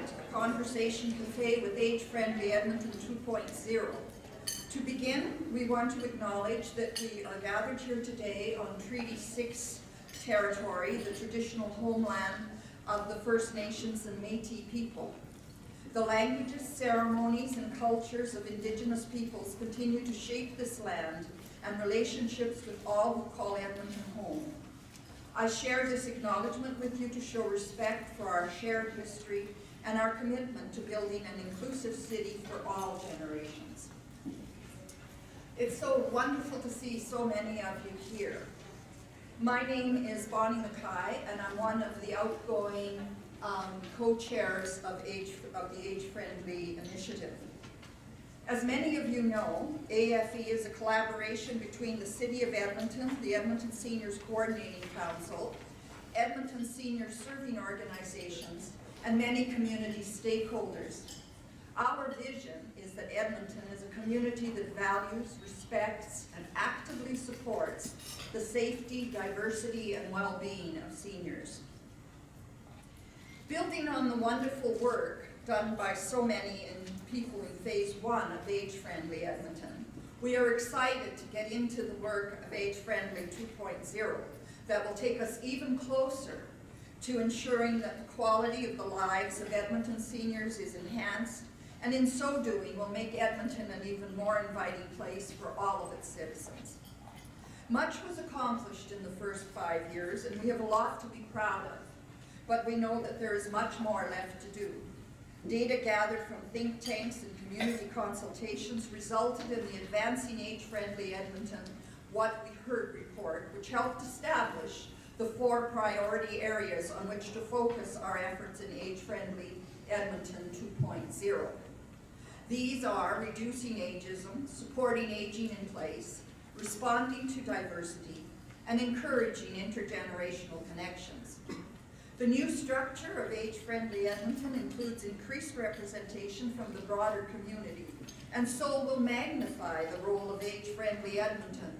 tonight, a conversation cafe with age-friendly Edmonton 2.0. To begin, we want to acknowledge that we are gathered here today on Treaty 6 territory, the traditional homeland of the First Nations and Métis people. The languages, ceremonies, and cultures of Indigenous peoples continue to shape this land and relationships with all who call Edmonton home. I share this acknowledgement with you to show respect for our shared history and our commitment to building an inclusive city for all generations. It's so wonderful to see so many of you here. My name is Bauni Mackay, and I'm one of the outgoing co-chairs of the Age-Friendly Initiative. As many of you know, AFE is a collaboration between the City of Edmonton, the Edmonton Seniors Coordinating Council, Edmonton Seniors Serving Organizations, and many community stakeholders. Our vision is that Edmonton is a community that values, respects, and actively supports the safety, diversity, and well-being of seniors. Building on the wonderful work done by so many people in Phase 1 of Age-Friendly Edmonton, we are excited to get into the work of Age-Friendly 2.0 that will take us even closer to ensuring that the quality of the lives of Edmonton seniors is enhanced, and in so doing will make Edmonton an even more inviting place for all of its citizens. Much was accomplished in the first 5 years, and we have a lot to be proud of, but we know that there is much more left to do. Data gathered from think tanks and community consultations resulted in the Advancing Age-Friendly Edmonton What We Heard report, which helped establish the 4 priority areas on which to focus our efforts in Age-Friendly Edmonton 2.0. These are reducing ageism, supporting aging in place, responding to diversity, and encouraging intergenerational connections. The new structure of Age-Friendly Edmonton includes increased representation from the broader community, and so will magnify the role of Age-Friendly Edmonton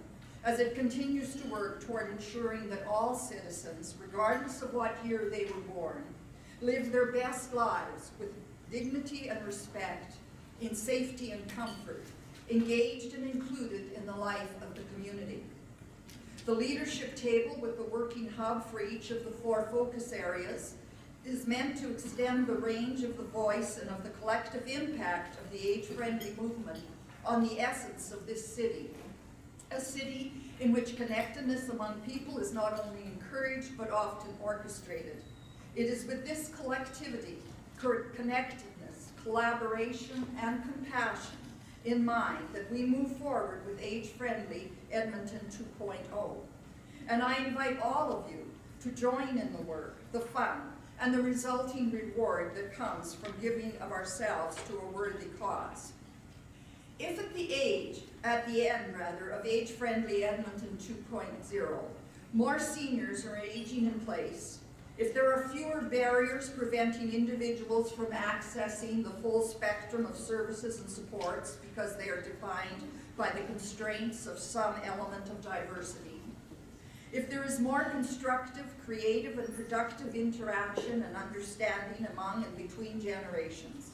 as it continues to work toward ensuring that all citizens, regardless of what year they were born, live their best lives with dignity and respect, in safety and comfort, engaged and included in the life of the community. The leadership table with the working hub for each of the 4 focus areas is meant to extend the range of the voice and of the collective impact of the age-friendly movement on the essence of this city. A city in which connectedness among people is not only encouraged but often orchestrated. It is with this collectivity, connectedness, collaboration, and compassion in mind that we move forward with Age-Friendly Edmonton 2.0. And I invite all of you to join in the work, the fun, and the resulting reward that comes from giving of ourselves to a worthy cause. If at the end of Age-Friendly Edmonton 2.0, more seniors are aging in place, if there are fewer barriers preventing individuals from accessing the full spectrum of services and supports because they are defined by the constraints of some element of diversity, if there is more constructive, creative, and productive interaction and understanding among and between generations,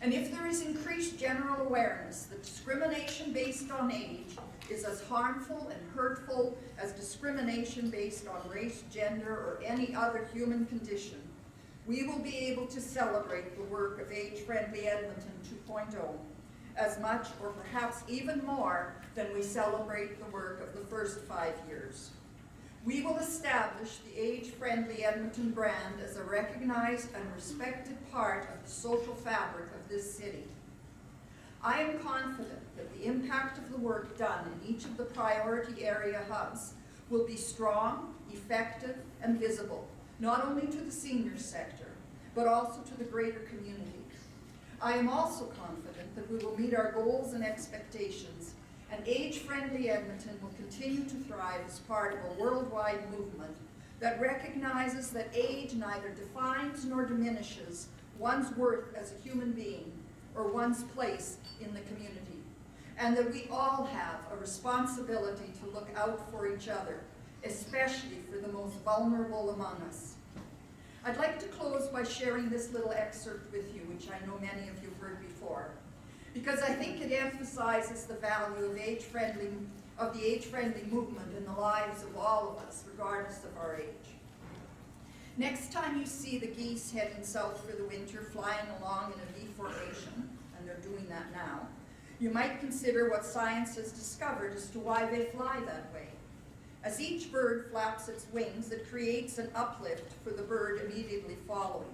and if there is increased general awareness that discrimination based on age is as harmful and hurtful as discrimination based on race, gender, or any other human condition, we will be able to celebrate the work of Age-Friendly Edmonton 2.0 as much or perhaps even more than we celebrate the work of the first 5 years. We will establish the Age-Friendly Edmonton brand as a recognized and respected part of the social fabric of this city. I am confident that the impact of the work done in each of the priority area hubs will be strong, effective, and visible, not only to the senior sector, but also to the greater community. I am also confident that we will meet our goals and expectations, and Age-Friendly Edmonton will continue to thrive as part of a worldwide movement that recognizes that age neither defines nor diminishes one's worth as a human being or one's place in the community, and that we all have a responsibility to look out for each other, especially for the most vulnerable among us. I'd like to close by sharing this little excerpt with you, which I know many of you have heard before, because I think it emphasizes the value of the age-friendly movement in the lives of all of us, regardless of our age. Next time you see the geese heading south for the winter, flying along in a V formation, and they're doing that now, you might consider what science has discovered as to why they fly that way. As each bird flaps its wings, it creates an uplift for the bird immediately following.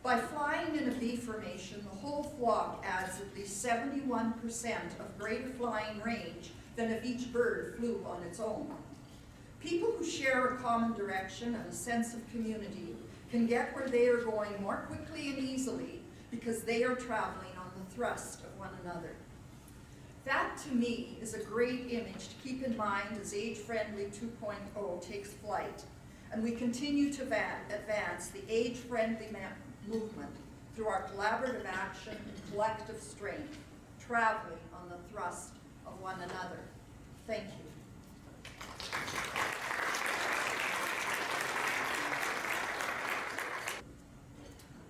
By flying in a V formation, the whole flock adds at least 71% of greater flying range than if each bird flew on its own. People who share a common direction and a sense of community can get where they are going more quickly and easily because they are traveling on the thrust of one another. That, to me, is a great image to keep in mind as Age-Friendly 2.0 takes flight, and we continue to advance the age-friendly movement through our collaborative action and collective strength, traveling on the thrust of one another. Thank you.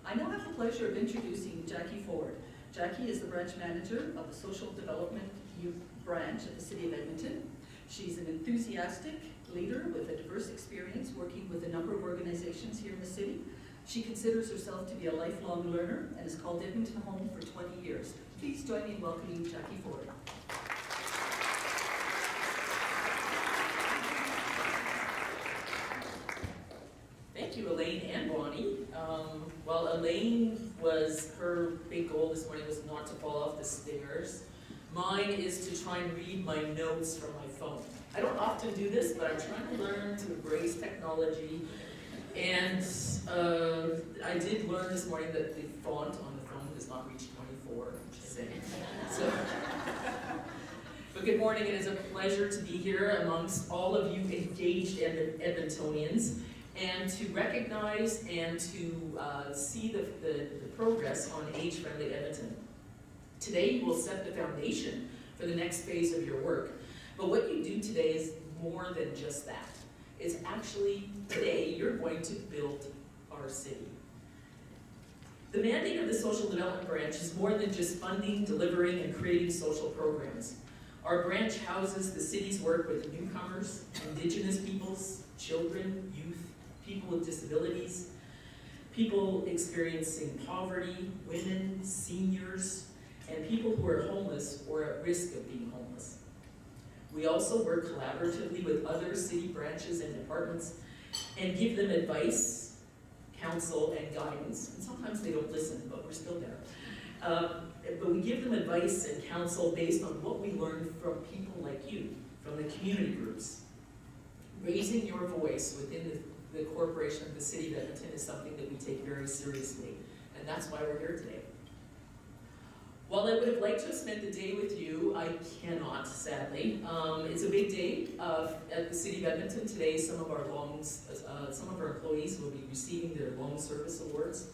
I now have the pleasure of introducing Jackie Foord. Jackie is the branch manager of the Social Development Youth Branch at the City of Edmonton. She's an enthusiastic leader with a diverse experience working with a number of organizations here in the city. She considers herself to be a lifelong learner and has called Edmonton home for 20 years. Please join me in welcoming Jackie Foord. Thank you, Elaine and Bonnie. Well, Elaine her big goal this morning was not to fall off the stairs. Mine is to try and read my notes from my phone. I don't often do this, but I'm trying to learn to embrace technology. And I did learn this morning that the font on the phone does not reach 24, just saying. So, but good morning, it is a pleasure to be here amongst all of you engaged Edmontonians, and to recognize and to see the progress on Age-Friendly Edmonton. Today you will set the foundation for the next phase of your work. But what you do today is more than just that. It's actually, today, you're going to build our city. The mandate of the Social Development Branch is more than just funding, delivering, and creating social programs. Our branch houses the city's work with newcomers, Indigenous peoples, children, youth, people with disabilities, people experiencing poverty, women, seniors, and people who are homeless or at risk of being homeless. We also work collaboratively with other city branches and departments and give them advice, counsel, and guidance. And sometimes they don't listen, but we're still there. But we give them advice and counsel based on what we learned from people like you, from the community groups. Raising your voice within the corporation of the City of Edmonton is something that we take very seriously, and that's why we're here today. While I would have liked to have spent the day with you, I cannot, sadly. It's a big day at the City of Edmonton. Today, some of our employees will be receiving their loan service awards.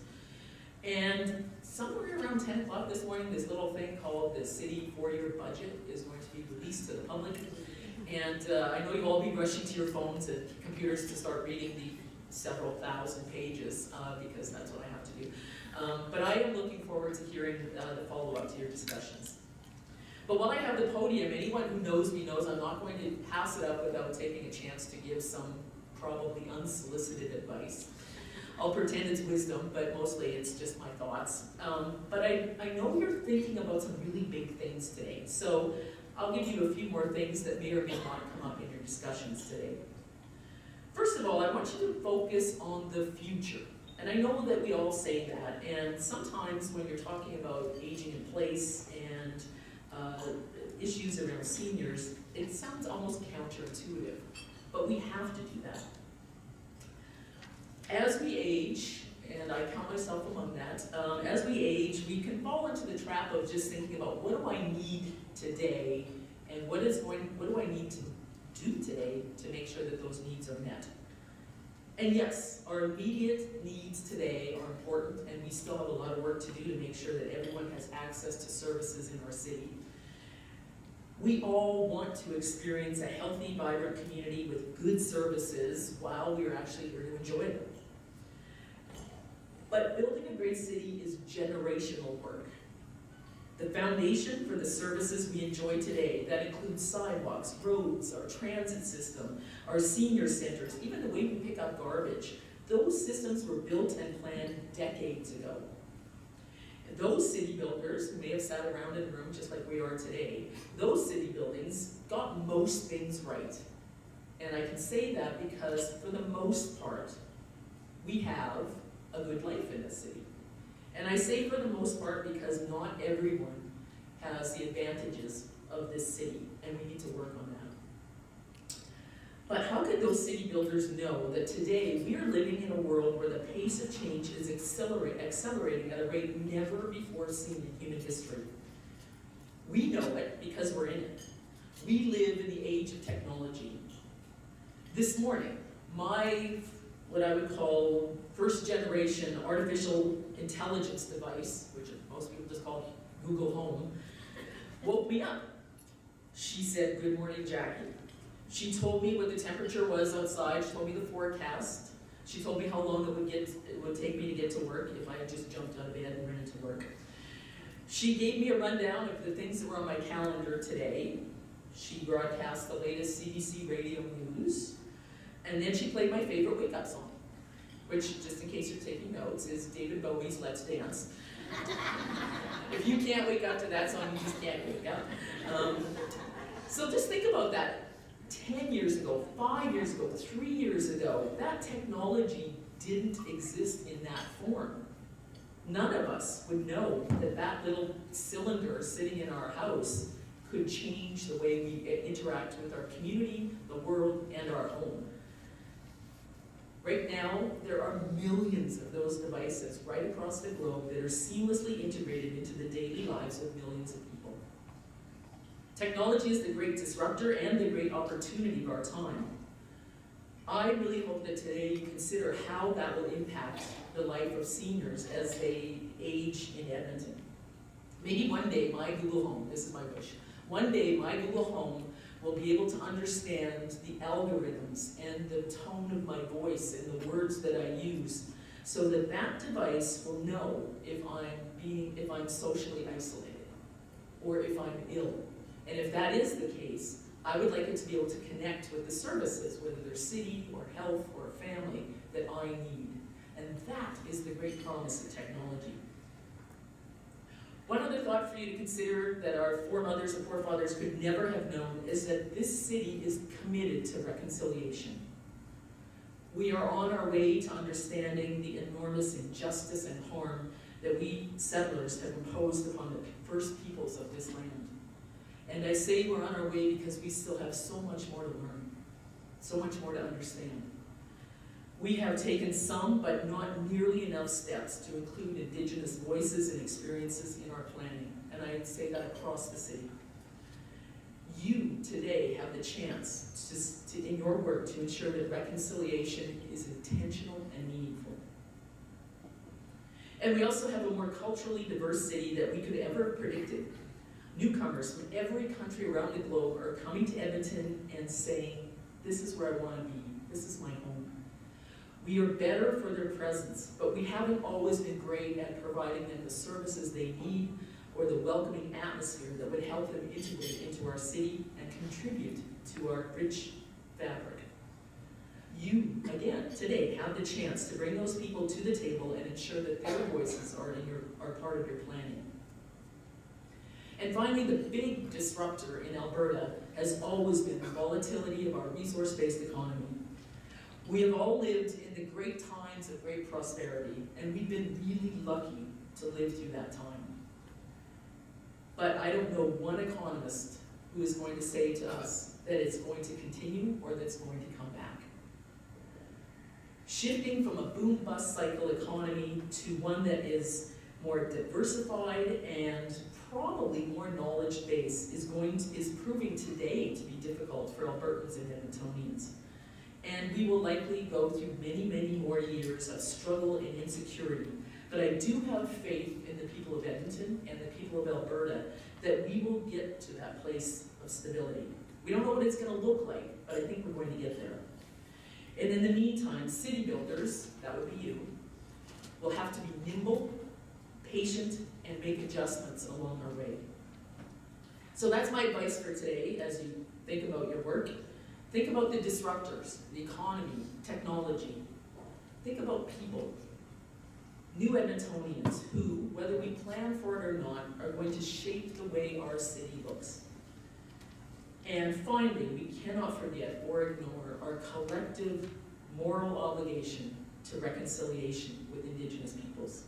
And somewhere around 10 o'clock this morning, this little thing called the City 4-year budget is going to be released to the public. And I know you'll all be rushing to your phones and computers to start reading the several thousand pages because that's what I have to do. But I am looking forward to hearing the follow-up to your discussions. But while I have the podium, anyone who knows me knows I'm not going to pass it up without taking a chance to give some probably unsolicited advice. I'll pretend it's wisdom, but mostly it's just my thoughts. But I know you're thinking about some really big things today, so I'll give you a few more things that may or may not come up in your discussions today. First of all, I want you to focus on the future. And I know that we all say that, and sometimes when you're talking about aging in place and issues around seniors, it sounds almost counterintuitive, but we have to do that. As we age, and I count myself among that, as we age, we can fall into the trap of just thinking about what do I need today, and what do I need to do today to make sure that those needs are met. And yes, our immediate needs today are important, and we still have a lot of work to do to make sure that everyone has access to services in our city. We all want to experience a healthy, vibrant community with good services while we're actually here to enjoy them. But building a great city is generational work. The foundation for the services we enjoy today, that includes sidewalks, roads, our transit system, our senior centers, even the way we pick up garbage, those systems were built and planned decades ago. And those city builders, who may have sat around in a room just like we are today, those city buildings got most things right. And I can say that because, for the most part, we have a good life in this city. And I say for the most part because not everyone has the advantages of this city, and we need to work on that. But how could those city builders know that today we are living in a world where the pace of change is accelerating at a rate never before seen in human history? We know it because we're in it. We live in the age of technology. This morning, my, what I would call first generation artificial intelligence device, which most people just call Google Home, woke me up. She said, "Good morning, Jackie." She told me what the temperature was outside. She told me the forecast. She told me how long it would take me to get to work if I had just jumped out of bed and ran into work. She gave me a rundown of the things that were on my calendar today. She broadcast the latest CBC radio news. And then she played my favorite wake-up song, which, just in case you're taking notes, is David Bowie's Let's Dance. If you can't wake up to that song, you just can't wake up. So just think about that. 10 years ago, 5 years ago, 3 years ago, that technology didn't exist in that form. None of us would know that that little cylinder sitting in our house could change the way we interact with our community, the world, and our home. Right now, there are millions of those devices right across the globe that are seamlessly integrated into the daily lives of millions of people. Technology is the great disruptor and the great opportunity of our time. I really hope that today you consider how that will impact the life of seniors as they age in Edmonton. Maybe one day my Google Home, this is my wish, one day my Google Home will be able to understand the algorithms and the tone of my voice and the words that I use, so that that device will know if I'm socially isolated or if I'm ill. And if that is the case, I would like it to be able to connect with the services, whether they're city or health or family, that I need. And that is the great promise of technology. One other thought for you to consider that our foremothers and forefathers could never have known is that this city is committed to reconciliation. We are on our way to understanding the enormous injustice and harm that we settlers have imposed upon the first peoples of this land. And I say we're on our way because we still have so much more to learn, so much more to understand. We have taken some, but not nearly enough steps to include Indigenous voices and experiences in our planning, and I say that across the city. You today have the chance to in your work to ensure that reconciliation is intentional and meaningful. And we also have a more culturally diverse city than we could ever have predicted. Newcomers from every country around the globe are coming to Edmonton and saying, "This is where I want to be, this is my home." We are better for their presence, but we haven't always been great at providing them the services they need or the welcoming atmosphere that would help them integrate into our city and contribute to our rich fabric. You, again, today have the chance to bring those people to the table and ensure that their voices are part of your planning. And finally, the big disruptor in Alberta has always been the volatility of our resource-based economy. We have all lived in the great times of great prosperity, and we've been really lucky to live through that time. But I don't know one economist who is going to say to us that it's going to continue or that it's going to come back. Shifting from a boom-bust cycle economy to one that is more diversified and probably more knowledge-based is proving today to be difficult for Albertans and Edmontonians. And we will likely go through many, many more years of struggle and insecurity. But I do have faith in the people of Edmonton and the people of Alberta that we will get to that place of stability. We don't know what it's going to look like, but I think we're going to get there. And in the meantime, city builders, that would be you, We'll have to be nimble, patient, and make adjustments along our way. So that's my advice for today as you think about your work. Think about the disruptors, the economy, technology. Think about people, new Edmontonians who, whether we plan for it or not, are going to shape the way our city looks. And finally, we cannot forget or ignore our collective moral obligation to reconciliation with Indigenous peoples.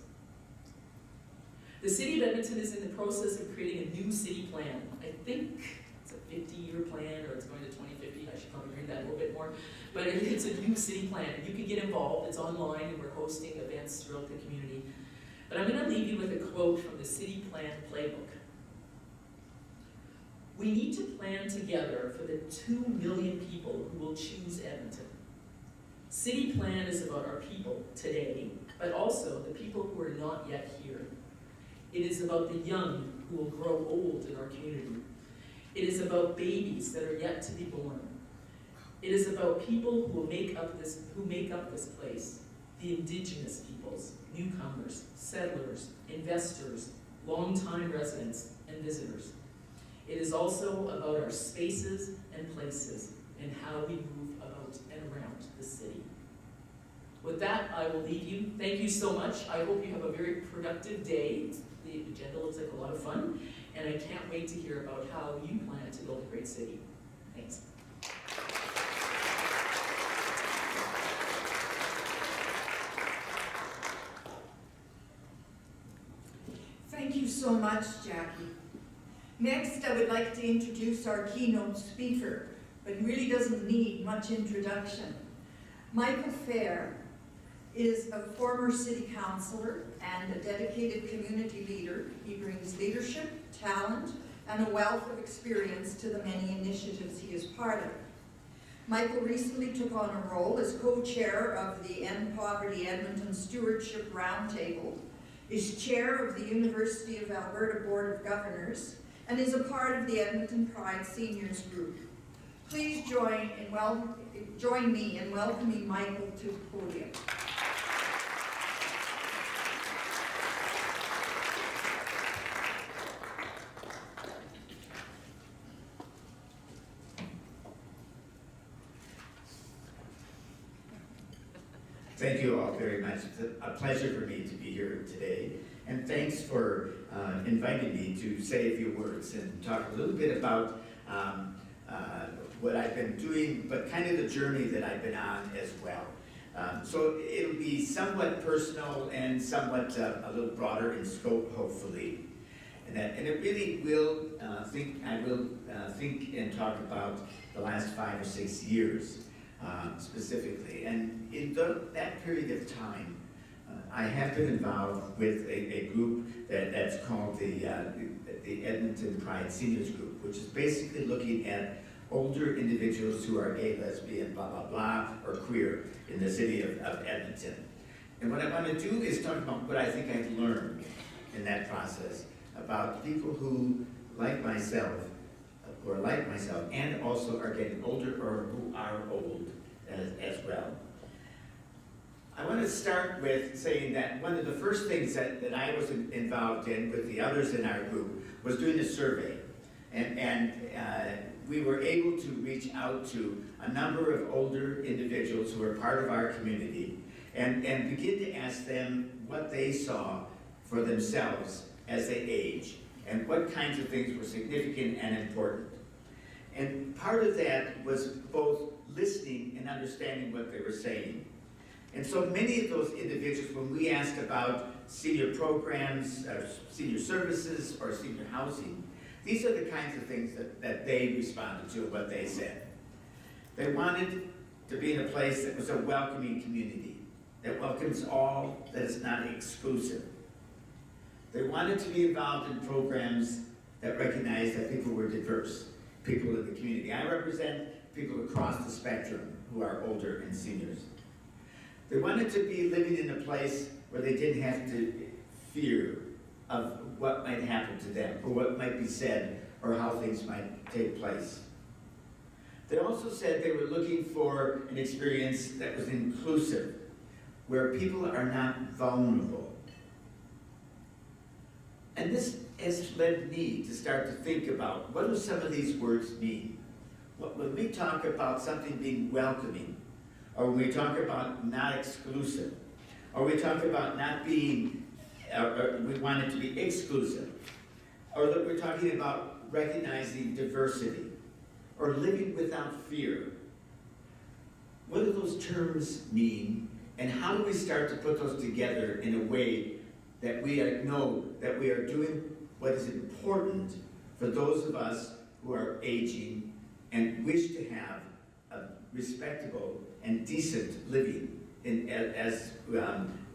The City of Edmonton is in the process of creating a new city plan. I think it's a 50-year plan, or it's going to 2050. I should probably read that a little bit more. But it's a new city plan. You can get involved. It's online, and we're hosting events throughout the community. But I'm going to leave you with a quote from the City Plan Playbook. We need to plan together for the 2 million people who will choose Edmonton. City Plan is about our people today, but also the people who are not yet here. It is about the young who will grow old in our community. It is about babies that are yet to be born. It is about people who make up this place, the Indigenous peoples, newcomers, settlers, investors, long-time residents, and visitors. It is also about our spaces and places and how we move about and around the city. With that, I will leave you. Thank you so much. I hope you have a very productive day. The agenda looks like a lot of fun, and I can't wait to hear about how you plan to build a great city. Thanks. Thank you so much, Jackie. Next, I would like to introduce our keynote speaker, but he really doesn't need much introduction. Michael Phair is a former city councillor and a dedicated community leader. He brings leadership, talent, and a wealth of experience to the many initiatives he is part of. Michael recently took on a role as co-chair of the End Poverty Edmonton Stewardship Roundtable, is chair of the University of Alberta Board of Governors, and is a part of the Edmonton Pride Seniors Group. Please join me in welcoming Michael to the podium. Thank you all very much. It's a pleasure for me to be here today. And thanks for inviting me to say a few words and talk a little bit about what I've been doing, but kind of the journey that I've been on as well. So it'll be somewhat personal and somewhat a little broader in scope, hopefully. And it really will think and talk about the last 5 or 6 years. Specifically, and in that period of time, I have been involved with a group that's called the Edmonton Pride Seniors Group, which is basically looking at older individuals who are gay, lesbian, blah, blah, blah, or queer in the city of Edmonton. And what I want to do is talk about what I think I've learned in that process about people who, like myself, and also are getting older or who are old as well. I want to start with saying that one of the first things that I was involved in with the others in our group was doing a survey. And we were able to reach out to a number of older individuals who are part of our community and begin to ask them what they saw for themselves as they age and what kinds of things were significant and important. And part of that was both listening and understanding what they were saying. And so many of those individuals, when we asked about senior programs, senior services, or senior housing, these are the kinds of things that they responded to, what they said. They wanted to be in a place that was a welcoming community, that welcomes all, that is not exclusive. They wanted to be involved in programs that recognize that people were diverse, people in the community. I represent people across the spectrum who are older and seniors. They wanted to be living in a place where they didn't have to fear of what might happen to them, or what might be said, or how things might take place. They also said they were looking for an experience that was inclusive, where people are not vulnerable. And this has led me to start to think about, what do some of these words mean? When we talk about something being welcoming, or when we talk about not exclusive, or we talk about not being, or we want it to be exclusive, or that we're talking about recognizing diversity, or living without fear. What do those terms mean, and how do we start to put those together in a way that we know that we are doing what is important for those of us who are aging and wish to have a respectable and decent living as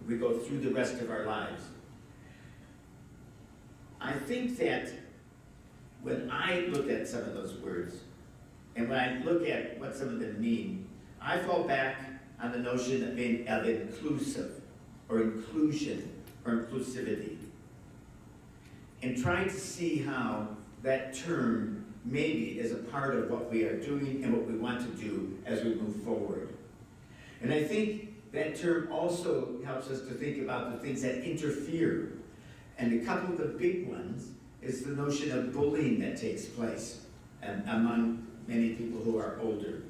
we go through the rest of our lives? I think that when I look at some of those words, and when I look at what some of them mean, I fall back on the notion of inclusive, or inclusion, or inclusivity, and trying to see how that term maybe is a part of what we are doing and what we want to do as we move forward. And I think that term also helps us to think about the things that interfere. And a couple of the big ones is the notion of bullying that takes place among many people who are older.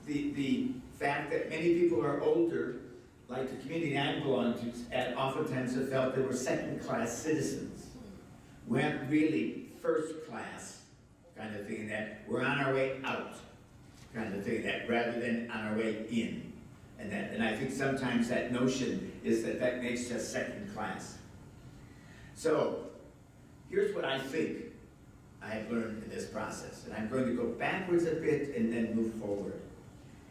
The fact that many people who are older, like the community I belong to, oftentimes have felt they were second-class citizens, weren't really first-class kind of thing, that we're on our way out kind of thing, that rather than on our way in. And I think sometimes that notion is that makes us second class. So here's what I think I have learned in this process. And I'm going to go backwards a bit and then move forward.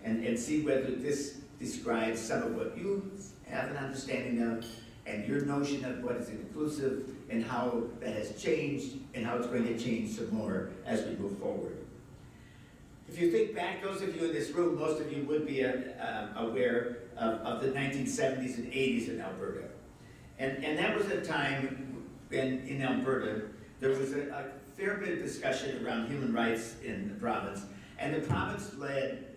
And see whether this describes some of what you have an understanding of, and your notion of what is inclusive, and how that has changed, and how it's going to change some more as we move forward. If you think back, those of you in this room, most of you would be aware of the 1970s and 80s in Alberta. And that was a time when, in Alberta, there was a fair bit of discussion around human rights in the province, and the province led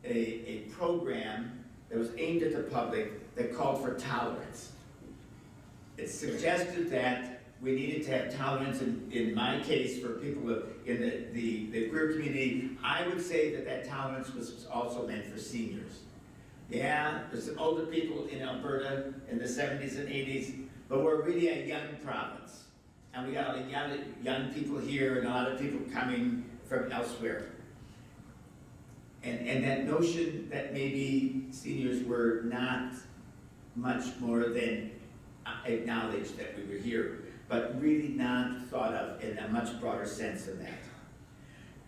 a program that was aimed at the public that called for tolerance. It suggested that we needed to have tolerance, in my case, for people in the queer community. I would say that tolerance was also meant for seniors. Yeah, there's some older people in Alberta in the 70s and 80s, but we're really a young province. And we got a lot of young people here and a lot of people coming from elsewhere. And that notion that maybe seniors were not much more than acknowledged that we were here, but really not thought of in a much broader sense than that.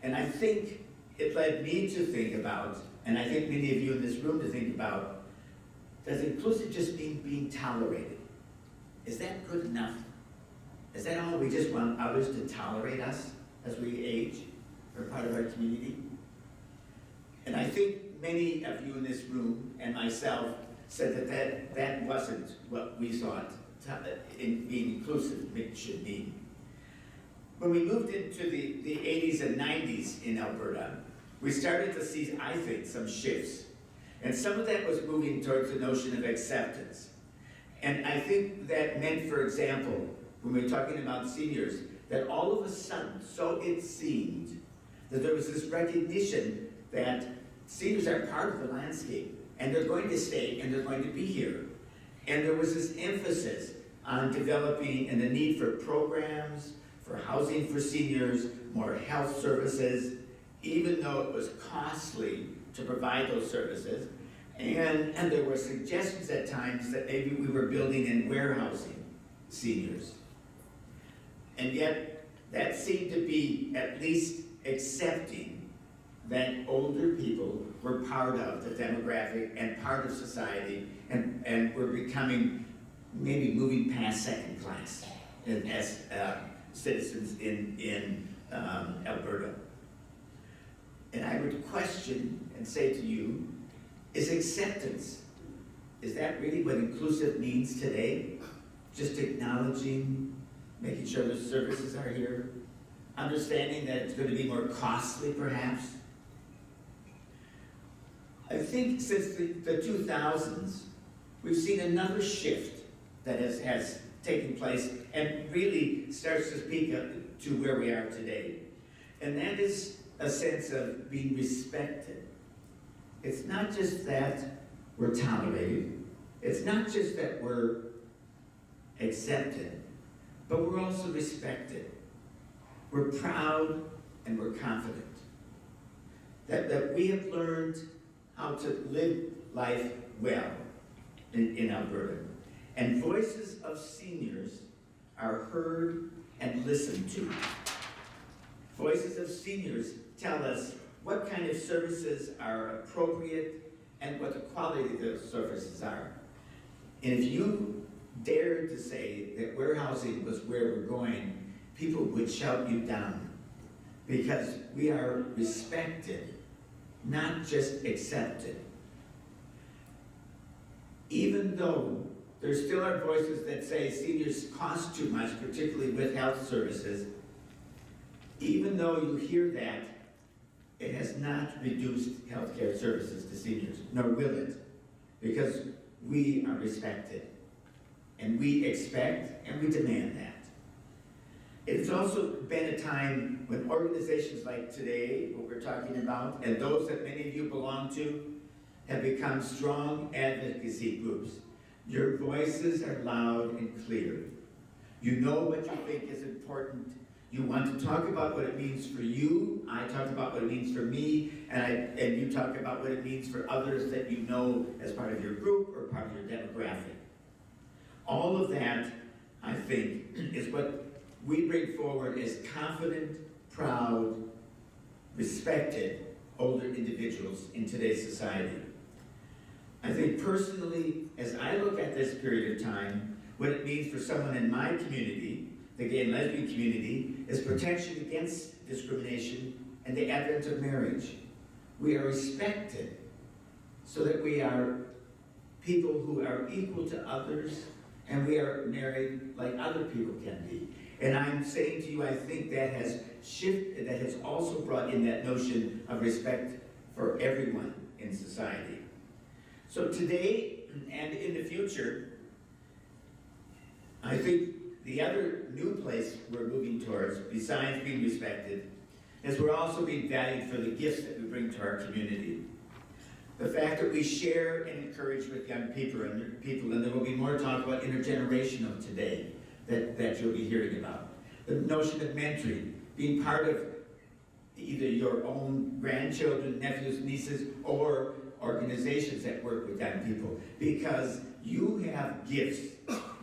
And I think it led me to think about, and I think many of you in this room to think about, does inclusive just mean being tolerated? Is that good enough? Is that all? We just want others to tolerate us as we age, or part of our community? And I think many of you in this room, and myself, said that wasn't what we thought in being inclusive it should mean. When we moved into the 80s and 90s in Alberta, we started to see, I think, some shifts. And some of that was moving towards the notion of acceptance. And I think that meant, for example, when we were talking about seniors, that all of a sudden, so it seemed, that there was this recognition that seniors are part of the landscape, and they're going to stay, and they're going to be here. And there was this emphasis on developing and the need for programs, for housing for seniors, more health services, even though it was costly to provide those services. And there were suggestions at times that maybe we were building and warehousing seniors. And yet, that seemed to be at least accepting that older people were part of the demographic and part of society, and were becoming, maybe moving past second class as citizens in Alberta. And I would question and say to you, is acceptance, is that really what inclusive means today? Just acknowledging, making sure the services are here, understanding that it's going to be more costly perhaps? I think since the 2000s, we've seen another shift that has taken place and really starts to speak up to where we are today. And that is a sense of being respected. It's not just that we're tolerated. It's not just that we're accepted, but we're also respected. We're proud and we're confident. That we have learned how to live life well in Alberta. And voices of seniors are heard and listened to. Voices of seniors tell us what kind of services are appropriate and what the quality of those services are. And if you dared to say that warehousing was where we're going, people would shout you down, because we are respected, not just accepted. Even though there still are voices that say seniors cost too much, particularly with health services, even though you hear that, it has not reduced healthcare services to seniors, nor will it, because we are respected, and we expect and we demand that. It's also been a time when organizations like today, what we're talking about, and those that many of you belong to, have become strong advocacy groups. Your voices are loud and clear. You know what you think is important. You want to talk about what it means for you. I talk about what it means for me, and you talk about what it means for others that you know as part of your group or part of your demographic. All of that, I think, is what we bring forward as confident, proud, respected older individuals in today's society. I think personally, as I look at this period of time, what it means for someone in my community, the gay and lesbian community, is protection against discrimination and the advent of marriage. We are respected so that we are people who are equal to others, and we are married like other people can be. And I'm saying to you, I think that has shifted, that has also brought in that notion of respect for everyone in society. So today and in the future, I think the other new place we're moving towards, besides being respected, is we're also being valued for the gifts that we bring to our community. The fact that we share and encourage with young people, and there will be more talk about intergenerational today that you'll be hearing about. The notion of mentoring, being part of either your own grandchildren, nephews, nieces, or organizations that work with young people, because you have gifts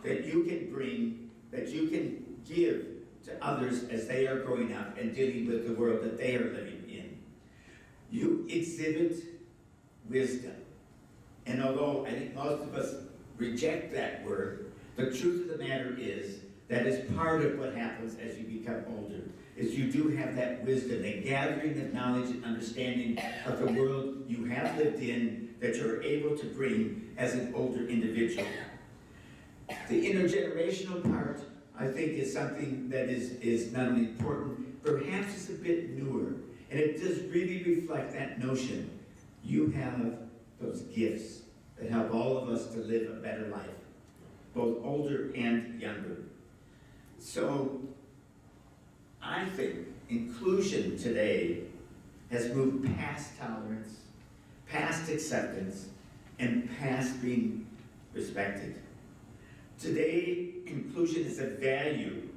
that you can bring, that you can give to others as they are growing up and dealing with the world that they are living in. You exhibit wisdom. And although I think most of us reject that word, the truth of the matter is that is part of what happens as you become older, is you do have that wisdom, a gathering of knowledge and understanding of the world you have lived in that you're able to bring as an older individual. The intergenerational part, I think, is something that is not only important, perhaps it's a bit newer, and it does really reflect that notion. You have those gifts that help all of us to live a better life, both older and younger. So I think inclusion today has moved past tolerance, past acceptance, and past being respected. Today, inclusion is a value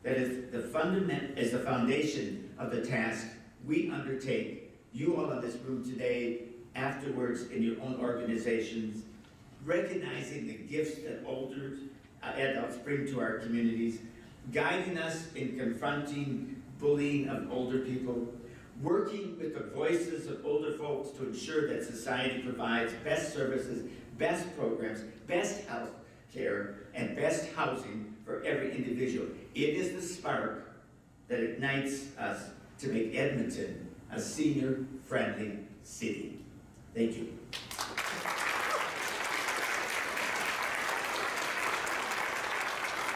that is the foundation of the task we undertake, you all in this room today, afterwards in your own organizations, recognizing the gifts that older adults bring to our communities, guiding us in confronting bullying of older people, working with the voices of older folks to ensure that society provides best services, best programs, best health care, and best housing for every individual. It is the spark that ignites us to make Edmonton a senior-friendly city. Thank you.